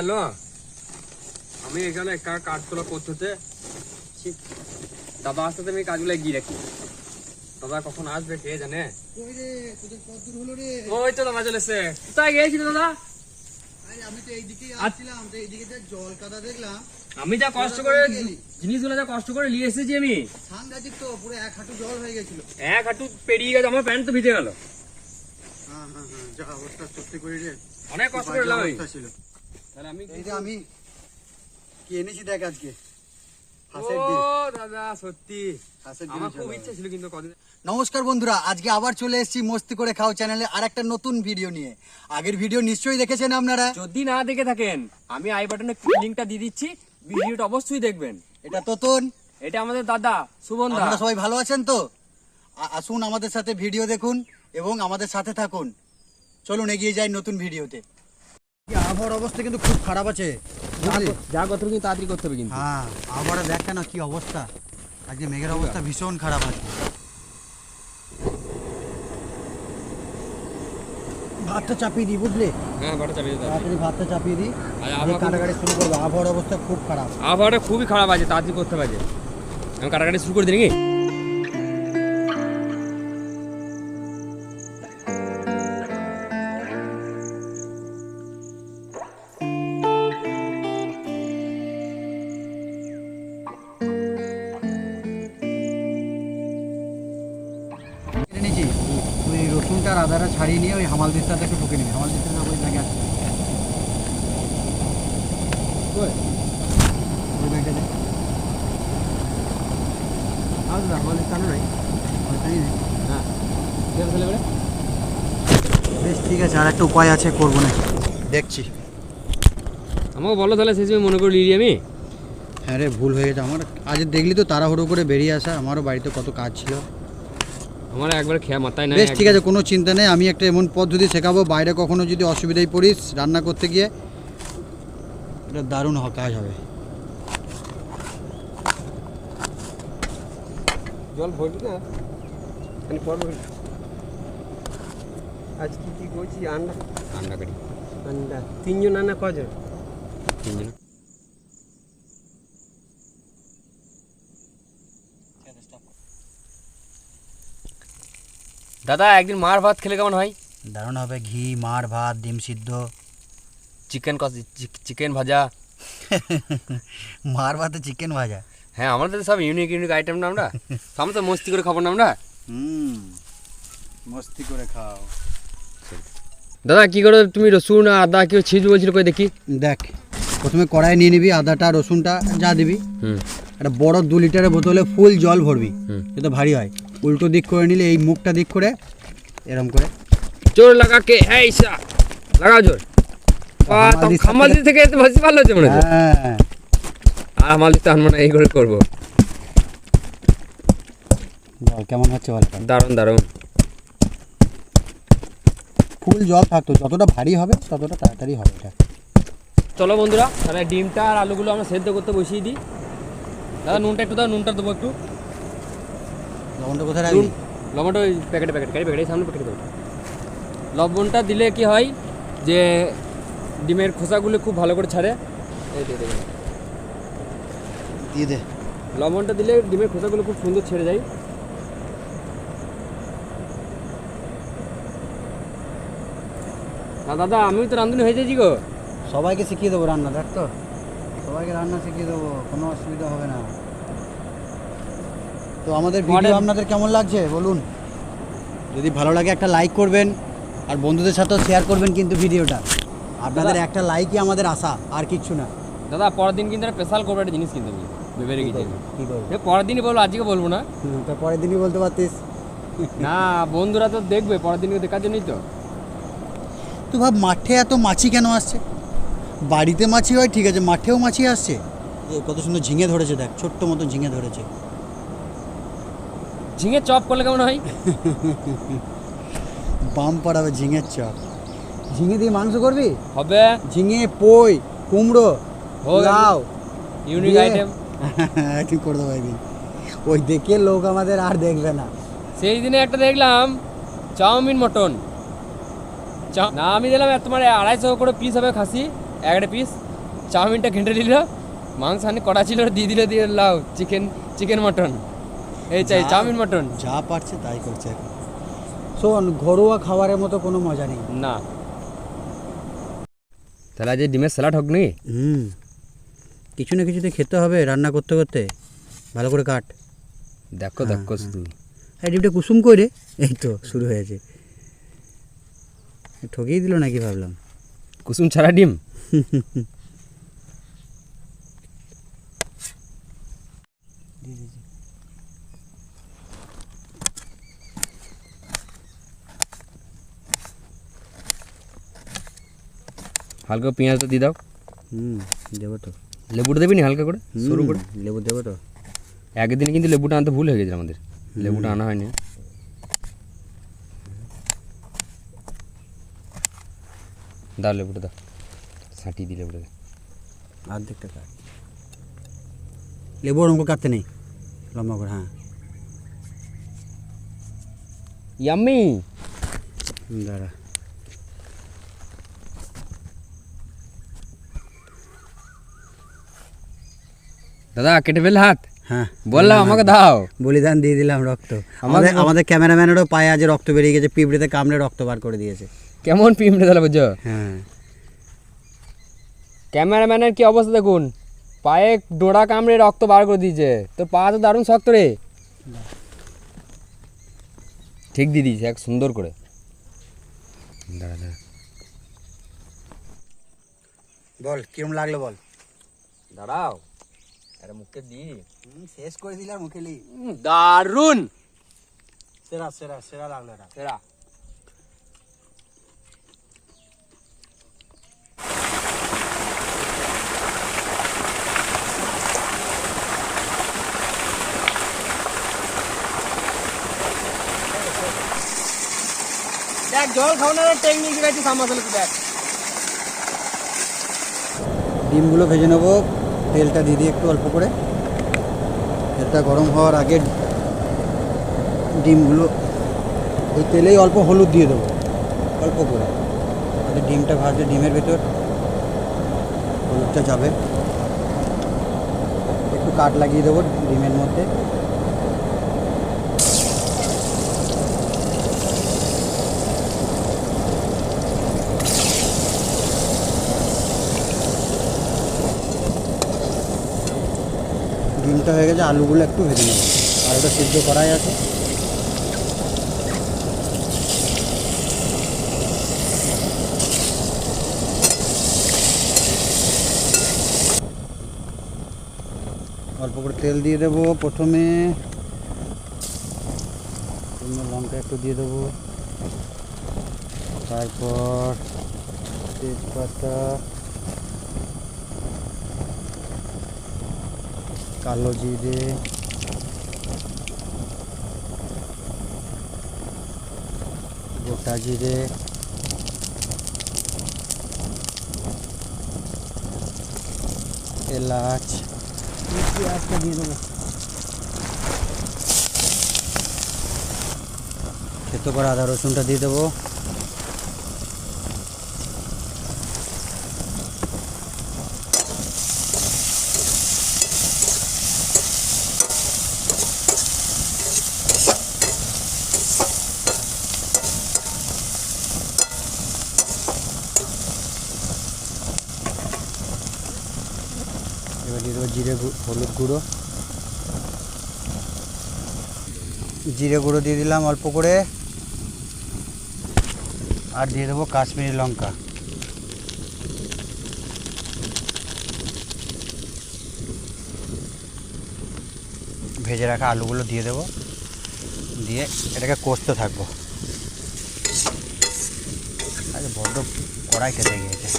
গেল। আমি এখানে কাজগুলো করতে দাদা আসতে আমি কাজগুলো এগিয়ে রাখি। দাদা কখন আসবে কে জানে। ওই তো দাদা চলেছে। কোথায় গিয়েছিল দাদা? আমি তো এইদিকেই আসছিলাম, তো এইদিকে যে জল কাদা দেখলাম। আমি যা কষ্ট করে জিনিসগুলো যা কষ্ট করে নিয়ে এসেছি আমি, সাংঘাতিক তো, পুরো এক হাঁটু জল হয়ে গেছিল। এক হাঁটু পেরিয়ে গেছে, আমার প্যান্ট তো ভিজে গেল। হ্যাঁ হ্যাঁ হ্যাঁ, যা অবস্থা সত্যি করে রে, অনেক কষ্ট করে এলাম আমি। তাহলে আমি এই যে আমি কি এনেছি দেখ আজকে। ও দাদা সত্যি আমার খুব ইচ্ছা ছিল কিন্তু কদিন। নমস্কার বন্ধুরা, আজকে আবার চলে এসেছি মস্তি করে খাও চ্যানেলে আর একটা নতুন ভিডিও নিয়ে। আগের ভিডিও নিশ্চয়ই দেখেছেন আপনারা। যদি না দেখে থাকেন আমি আই বাটনে লিংকটা দিয়ে দিচ্ছি, ভিডিওটা অবশ্যই দেখবেন। এটা তোতন, এটা আমাদের দাদা সুবন দা। আপনারা সবাই ভালো আছেন তো? আসুন আমাদের সাথে ভিডিও দেখুন এবং আমাদের সাথে থাকুন। চলুন এগিয়ে যাই নতুন ভিডিওতে। আবহাওয়ার অবস্থা কিন্তু খুব খারাপ আছে, যা করতে হবে তাড়াতাড়ি করতে হবে কিন্তু। হ্যাঁ আবহাওয়াটা দেখ না কি অবস্থা, আজকে মেঘের অবস্থা ভীষণ খারাপ আছে। ভাতটা চাপিয়ে দিই বুঝলি? হ্যাঁ ভাতটা চাপিয়ে দিই, তাড়াতাড়ি ভাতটা চাপিয়ে দিই, আবহাওয়া কাটাকাটি শুরু করবো। আবহাওয়ার অবস্থা খুব খারাপ, আবহাওয়াটা খুবই খারাপ আছে, তাড়াতাড়ি করতে হবে। আমি কাটাকাটি শুরু করে দিই নাকি? নিয়েছি ওই রসুনটা আর আদাটা ছাড়িয়ে নিয়ে ওই হামাল দিস্তাটা একটু ঢুকে নিবি। হামাল দিস্তাটা ওই জায়গায় আছে, ওই ব্যাগটা দে। হামাল দিস্তানো নাই। হ্যাঁ বেশ ঠিক আছে, আর একটা উপায় আছে, করবো না দেখছি। আমাকে বলো তাহলে সেই সময় মনে করে নিই আমি। হ্যাঁ রে, ভুল হয়ে গেছে আমার। আজ দেখলি তো তাড়াহুড়ো করে বেরিয়ে আসা, আমারও বাড়িতে কত কাজ ছিল। আমার একবার খেয়া মাথায় নাই। বেশ ঠিক আছে, কোনো চিন্তা নেই। আমি একটা এমন পদ্ধতি শেখাবো, বাইরে কখনো যদি অসুবিধায় পড়িস রান্না করতে গিয়ে, এটা দারুণ কাজ হবে। জল ভরবি না আজ কি করছি? আন্ডা আন্ডা কাটি, আন্ডা তিনজন আন্ডা কজন? তিনজন। দাদা একদিন মার ভাত খেলে কেমন হয়? দারুণ হবে, ঘি, মার ভাত, ডিম সিদ্ধ, চিকেন ভাজা। মার ভাতে চিকেন ভাজা। হ্যাঁ আমাদের সব ইউনিক ইউনিক আইটেম না, আমরা আমরা তো মস্তি করে খাবো না আমরা। মস্তি করে খাও। দাদা কি করে তুমি রসুন আর আদা কেউ ছিঁচবে বলছিল, কই দেখি। দেখ, প্রথমে কড়াই নিয়ে নিবি, আদাটা রসুনটা যা দিবি। একটা বড় 2 লিটারের বোতলে ফুল জল ভরবি, যাতে ভারী হয়। উল্টো দিক করে নিলে এই মুখটা দিক করে এরম করে জোর লাগাকে এইসা লাগাও জোর। হামালদি থেকে ভাজি ভালো হচ্ছে মনে হচ্ছে। হ্যাঁ, আর হামালদি তো আনবো না, এই করে করবো। জল কেমন হচ্ছে বল? দারুণ দারুণ। ফুল জল থাকতো, যতটা ভারী হবে ততটা তাড়াতাড়ি হবে এটা। চলো বন্ধুরা, তাহলে ডিমটা আর আলুগুলো আমরা সেদ্ধ করতে বসিয়ে দিই। দাদা নুনটা একটু দাও, নুনটা দেবো একটু। লবণটা কোথায় রাখবি? লবণটা ওই প্যাকেটে প্যাকেটে সামনে প্যাকেটে দেবো। লবণটা দিলে কি হয় যে ডিমের খোসাগুলো খুব ভালো করে ছাড়ে। এই দিয়ে দে। লবণটা দিলে ডিমের খোসাগুলো খুব সুন্দর ছেড়ে যায়। দাদা আমি তো রাঁধুনি হয়ে যাচ্ছি গো। সবাইকে শিখিয়ে দেবো রান্না, দেখ তো সবাইকে রান্না শিখিয়ে দেবো, কোনো অসুবিধা হবে না। তো আমাদের ভিডিও আপনাদের কেমন লাগছে বলুন? যদি ভালো লাগে একটা লাইক করবেন, আর বন্ধুদের সাথেও শেয়ার করবেন কিন্তু ভিডিওটা। আপনাদের একটা লাইকই আমাদের আশা, আর কিচ্ছু না। দাদা পরের দিন কিন্তু একটা স্পেশাল করবো একটা জিনিস কিন্তু আমি ভেবে রেখেছি। কী করবো? পরের দিনই বলবো, আজকে বলবো না। তো পরের দিনই বলতে পারতিস। না বন্ধুরা তো দেখবে পরের দিনকে দেখার জন্যই তো। তুই ভাব, মাঠে এত মাছি কেন আসছে? বাড়িতে মাছি হয় ঠিক আছে, মাঠেও মাছি আসছে। কত সুন্দর ঝিঙে ধরেছে, দেখ ছোট্ট মতো ঝিঙে ধরেছে। ঝিঙে চপ করলে কেমন হয়? বাম পাড়াবে ঝিঙের চপ। ঝিঙে দিয়ে মাংস করবি? হবে। ঝিঙে, পই, কুমড়ো, লাউ, ইউনিক আইটেম। ঠিক করে দেবো একদিন। ওই দেখে লোক আমাদের আর দেখবে না। সেই দিনে একটা দেখলাম চাউমিন মটন। না আমি দিলাম তোমার 250 করে পিস হবে খাসি, একটা পিস চাউমিনটা ঘেঁটে নিল, মাংস আনি কড়া ছিল দিয়ে লাও চিকেন মটন, এই চাই চাউমিন মটন। যা পারছে তাই করছে এখন। শোন, ঘরোয়া খাবারের মতো কোনো মজা নেই। না তাহলে আজ ডিমের স্যালাড হোক নাকি? কিছু না কিছুতে খেতে হবে রান্না করতে করতে। ভালো করে কাট। দেখো শুধু হ্যাঁ, ডিমটা কুসুম করে। এই তো শুরু হয়েছে। ঠকিয়ে দিল নাকি ভাবলাম। কুসুম ছাড়া ডিম? হালকা পেঁয়াজটা দিয়ে দাও। দেবো তো। লেবুটা দেবে নি হালকা করে শুরু করে? লেবু দেবো তো। একদিন কিন্তু লেবুটা আনতে ভুল হয়ে গেছে আমাদের, লেবুটা আনা হয়নি। দাও লেবুটা দাও, ছাঁটিয়ে দিই লেবুটাকে। অর্ধেকটা কাট। লেবু ওরকম কাটতে নেই, লম্বা করে। হ্যাঁ, ইয়াম্মি। দাঁড়া। দাদা কেটে ফেলে হাত? হ্যাঁ বললাম আমাকে দাও। বলিদান দিয়ে দিলাম রক্ত। আমাদের ক্যামেরাম্যানেরও পায়ে আজ রক্ত বেরিয়ে গেছে, পিঁপড়েতে কামড়ে রক্ত বার করে দিয়েছে। কেমন পিঁপড়ে তাহলে বুঝছো? হ্যাঁ, ক্যামেরাম্যানের কি অবস্থা দেখুন, পায়ে ডোরা কামড়ে রক্ত বার করে দিয়েছে। তোর পা তো দারুণ শক্ত রে। ঠিক দিয়ে দিয়েছে এক সুন্দর করে। দাঁড়া দাঁড়া, বল কিরম লাগলো বল। দাঁড়াও আরে মুখে দি। শেষ করে দিলাম মুখে লি। দারুণ, সেরা সেরা সেরা লাগলো এটা। সেরা। দেখ জল খাওয়ানোর টেকনিক দেখাচ্ছি সামাশালে তো দেখ। ডিমগুলো ভেজে নেবো, তেলটা দিয়ে দিই একটু অল্প করে। তেলটা গরম হওয়ার আগে ডিমগুলো, ওই তেলেই অল্প হলুদ দিয়ে দেবো অল্প করে, তাতে ডিমটা ভাজলে ডিমের ভেতর হলুদটা যাবে। একটু কাট লাগিয়ে দেবো ডিমের মধ্যে। ডিমটা হয়ে গেছে, আলুগুলো একটু ভেজে নেব। আলুটা সিদ্ধ করাই আছে। অল্প করে তেল দিয়ে দেবো প্রথমে, লঙ্কা একটু দিয়ে দেবো, তারপর তেজপাতা, কালো জিরে, গোটা জিরে, এলাচ, পেঁয়াজটা দিয়ে দেবো। থেতো করে আদা রসুনটা দিয়ে দেবো। এবার দিয়ে দেবো হলুদ গুঁড়ো, জিরে গুঁড়ো দিয়ে দিলাম অল্প করে, আর দিয়ে দেবো কাশ্মীরি লঙ্কা। ভেজে রাখা আলুগুলো দিয়ে দেবো, দিয়ে এটাকে কষতে থাকবো। আরে বড্ড কড়াই খেতে গিয়েছে।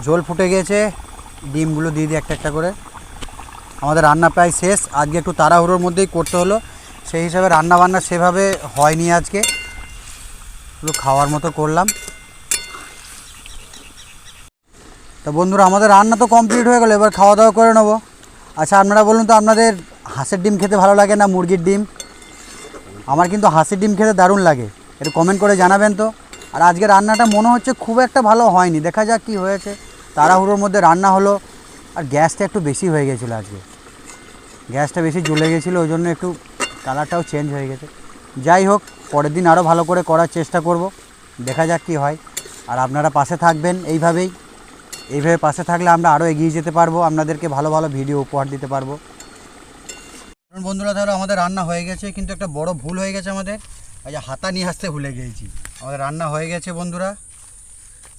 ঝোল ফুটে গেছে, ডিমগুলো দিয়ে দিই একটা একটা করে। আমাদের রান্না প্রায় শেষ। আজকে একটু তাড়াহুড়োর মধ্যেই করতে হলো, সেই হিসাবে রান্না বান্না সেভাবে হয়নি আজকে, শুধু খাওয়ার মতো করলাম। তো বন্ধুরা আমাদের রান্না তো কমপ্লিট হয়ে গেলো, এবার খাওয়া দাওয়া করে নেবো। আচ্ছা আপনারা বলুন তো, আপনাদের হাঁসের ডিম খেতে ভালো লাগে না মুরগির ডিম? আমার কিন্তু হাঁসের ডিম খেতে দারুণ লাগে, একটু কমেন্ট করে জানাবেন তো। আর আজকে রান্নাটা মনে হচ্ছে খুব একটা ভালো হয়নি, দেখা যাক কি হয়েছে। তাড়াহুড়োর মধ্যে রান্না হলো, আর গ্যাসটা একটু বেশি হয়ে গেছিলো আজকে, গ্যাসটা বেশি জ্বলে গেছিলো, ওই জন্য একটু কালারটাও চেঞ্জ হয়ে গেছে। যাই হোক, পরের দিন আরও ভালো করে করার চেষ্টা করব, দেখা যাক কি হয়। আর আপনারা পাশে থাকবেন এইভাবে পাশে থাকলে আমরা আরও এগিয়ে যেতে পারবো, আপনাদেরকে ভালো ভালো ভিডিও উপহার দিতে পারবো। বন্ধুরা ধরো আমাদের রান্না হয়ে গেছে, কিন্তু একটা বড় ভুল হয়ে গেছে আমাদের, এই যে হাতা নিয়ে আসতে ভুলে গিয়েছি। আমাদের রান্না হয়ে গেছে বন্ধুরা,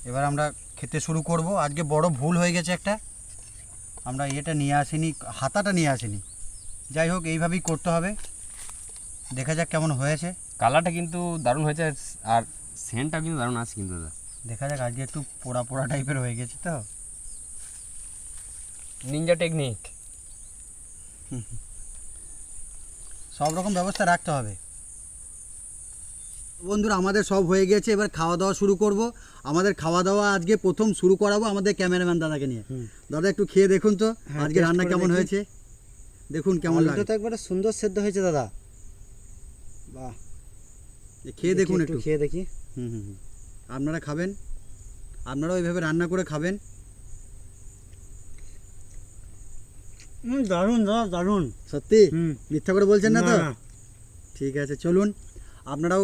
এবার আমরা খেতে শুরু করব। আজকে বড় ভুল হয়ে গেছে একটা, আমরা এটা নিয়ে আসিনি, হাতাটা নিয়ে আসিনি। যাই হোক, এইভাবেই করতে হবে, দেখা যাক কেমন হয়েছে। কালারটা কিন্তু দারুণ হয়েছে, আর সেন্টটা কিন্তু দারুণ আছে কিন্তু দাদা। দেখা যাক, আজকে একটু পোড়া পোড়া টাইপের হয়ে গেছে তো, নিনজা টেকনিক। সব রকম ব্যবস্থা রাখতে হবে। বন্ধুরা আমাদের সব হয়ে গেছে, এবার খাওয়া দাওয়া শুরু করব। আমাদের খাওয়া দাওয়া আজকে প্রথম শুরু করাবো আমাদের ক্যামেরাম্যান দাদাকে নিয়ে। দাদা একটু খেয়ে দেখুন তো আজকে রান্না কেমন হয়েছে, দেখুন কেমন লাগে। তো একবারে সুন্দর সেদ্ধ হয়েছে দাদা, বাহ। খেয়ে দেখুন, একটু খেয়ে দেখি। আপনারা খাবেন, আপনারাও এইভাবে রান্না করে খাবেন। দারুণ দাদা, দারুণ। সত্যি মিথ্যা করে বলছেন না তো? ঠিক আছে, চলুন আপনারাও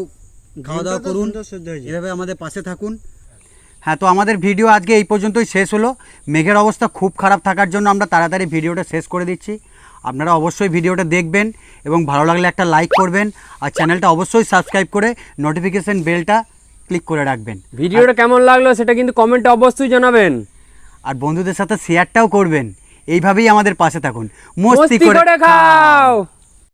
খাওয়া দাওয়া করুন, এভাবে আমাদের পাশে থাকুন। হ্যাঁ, তো আমাদের ভিডিও আজকে এই পর্যন্তই শেষ হলো। মেঘের অবস্থা খুব খারাপ থাকার জন্য আমরা তাড়াতাড়ি ভিডিওটা শেষ করে দিচ্ছি। আপনারা অবশ্যই ভিডিওটা দেখবেন এবং ভালো লাগলে একটা লাইক করবেন, আর চ্যানেলটা অবশ্যই সাবস্ক্রাইব করে নোটিফিকেশন বেলটা ক্লিক করে রাখবেন। ভিডিওটা কেমন লাগলো সেটা কিন্তু কমেন্টে অবশ্যই জানাবেন, আর বন্ধুদের সাথে শেয়ারটাও করবেন। এইভাবেই আমাদের পাশে থাকুন। মস্তি মস্তি করে খাও।